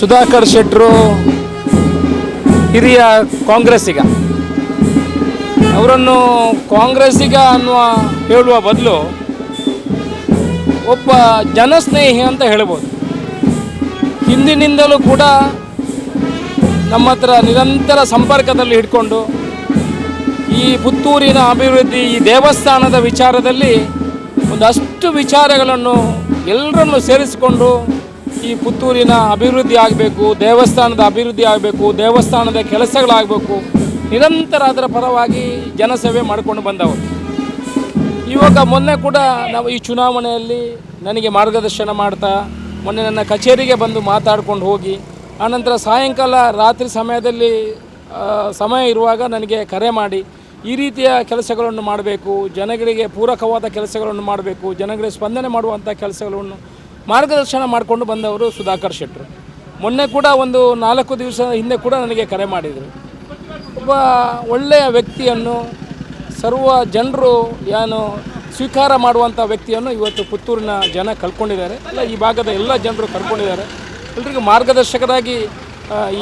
ಸುಧಾಕರ್ ಶೆಟ್ಟರು ಹಿರಿಯ ಕಾಂಗ್ರೆಸ್ಸಿಗ. ಅವರನ್ನು ಕಾಂಗ್ರೆಸ್ಸಿಗ ಹೇಳುವ ಬದಲು ಒಬ್ಬ ಜನಸ್ನೇಹಿ ಅಂತ ಹೇಳ್ಬೋದು. ಹಿಂದಿನಿಂದಲೂ ಕೂಡ ನಮ್ಮ ಹತ್ರ ನಿರಂತರ ಸಂಪರ್ಕದಲ್ಲಿ ಹಿಡ್ಕೊಂಡು ಈ ಪುತ್ತೂರಿನ ಅಭಿವೃದ್ಧಿ, ಈ ದೇವಸ್ಥಾನದ ವಿಚಾರದಲ್ಲಿ ಒಂದಷ್ಟು ವಿಚಾರಗಳನ್ನು ಎಲ್ಲರನ್ನು ಸೇರಿಸಿಕೊಂಡು ಈ ಪುತ್ತೂರಿನ ಅಭಿವೃದ್ಧಿ ಆಗಬೇಕು, ದೇವಸ್ಥಾನದ ಅಭಿವೃದ್ಧಿ ಆಗಬೇಕು, ದೇವಸ್ಥಾನದ ಕೆಲಸಗಳಾಗಬೇಕು, ನಿರಂತರ ಅದರ ಪರವಾಗಿ ಜನಸೇವೆ ಮಾಡಿಕೊಂಡು ಬಂದವರು. ಇವಾಗ ಮೊನ್ನೆ ಕೂಡ ನಾವು ಈ ಚುನಾವಣೆಯಲ್ಲಿ ನನಗೆ ಮಾರ್ಗದರ್ಶನ ಮಾಡ್ತಾ ಮೊನ್ನೆ ನನ್ನ ಕಚೇರಿಗೆ ಬಂದು ಮಾತಾಡ್ಕೊಂಡು ಹೋಗಿ, ಆನಂತರ ಸಾಯಂಕಾಲ ರಾತ್ರಿ ಸಮಯದಲ್ಲಿ ಸಮಯ ಇರುವಾಗ ನನಗೆ ಕರೆ ಮಾಡಿ ಈ ರೀತಿಯ ಕೆಲಸಗಳನ್ನು ಮಾಡಬೇಕು, ಜನಗಳಿಗೆ ಪೂರಕವಾದ ಕೆಲಸಗಳನ್ನು ಮಾಡಬೇಕು, ಜನಗಳಿಗೆ ಸ್ಪಂದನೆ ಮಾಡುವಂಥ ಕೆಲಸಗಳನ್ನು ಮಾರ್ಗದರ್ಶನ ಮಾಡಿಕೊಂಡು ಬಂದವರು ಸುಧಾಕರ್ ಶೆಟ್ಟರು. ಮೊನ್ನೆ ಕೂಡ ಒಂದು 4 ದಿವಸ ಹಿಂದೆ ಕೂಡ ನನಗೆ ಕರೆ ಮಾಡಿದರು. ಒಬ್ಬ ಒಳ್ಳೆಯ ವ್ಯಕ್ತಿಯನ್ನು ಸರ್ವ ಜನರು ಸ್ವೀಕಾರ ಮಾಡುವಂಥ ವ್ಯಕ್ತಿಯನ್ನು ಇವತ್ತು ಪುತ್ತೂರಿನ ಜನ ಕಳ್ಕೊಂಡಿದ್ದಾರೆ. ಈ ಭಾಗದ ಎಲ್ಲ ಜನರು ಕಳ್ಕೊಂಡಿದ್ದಾರೆ. ಎಲ್ಲರಿಗೂ ಮಾರ್ಗದರ್ಶಕರಾಗಿ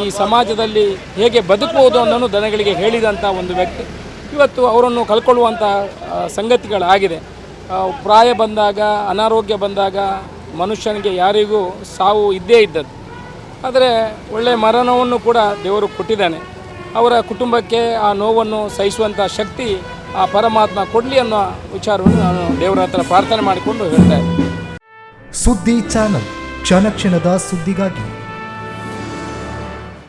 ಈ ಸಮಾಜದಲ್ಲಿ ಹೇಗೆ ಬದುಕುವುದು ಅನ್ನೋದು ಜನಗಳಿಗೆ ಹೇಳಿದಂಥ ಒಂದು ವ್ಯಕ್ತಿ. ಇವತ್ತು ಅವರನ್ನು ಕಳ್ಕೊಳ್ಳುವಂಥ ಸಂಗತಿಗಳಾಗಿದೆ. ಪ್ರಾಯ ಬಂದಾಗ, ಅನಾರೋಗ್ಯ ಬಂದಾಗ ಮನುಷ್ಯನಿಗೆ ಯಾರಿಗೂ ಸಾವು ಇದ್ದೇ ಇದ್ದದ್ದು. ಆದರೆ ಒಳ್ಳೆಯ ಮರಣವನ್ನು ಕೂಡ ದೇವರು ಕೊಟ್ಟಿದ್ದಾನೆ. ಅವರ ಕುಟುಂಬಕ್ಕೆ ಆ ನೋವನ್ನು ಸಹಿಸುವಂಥ ಶಕ್ತಿ ಆ ಪರಮಾತ್ಮ ಕೊಡಲಿ ಅನ್ನೋ ವಿಚಾರವನ್ನು ನಾನು ದೇವರ ಹತ್ರ ಪ್ರಾರ್ಥನೆ ಮಾಡಿಕೊಂಡು ಹೇಳ್ತಾ ಇದ್ದೀನಿ. ಸುದ್ದಿ ಚಾನಲ್, ಕ್ಷಣ ಕ್ಷಣದ ಸುದ್ದಿಗಾಗಿ.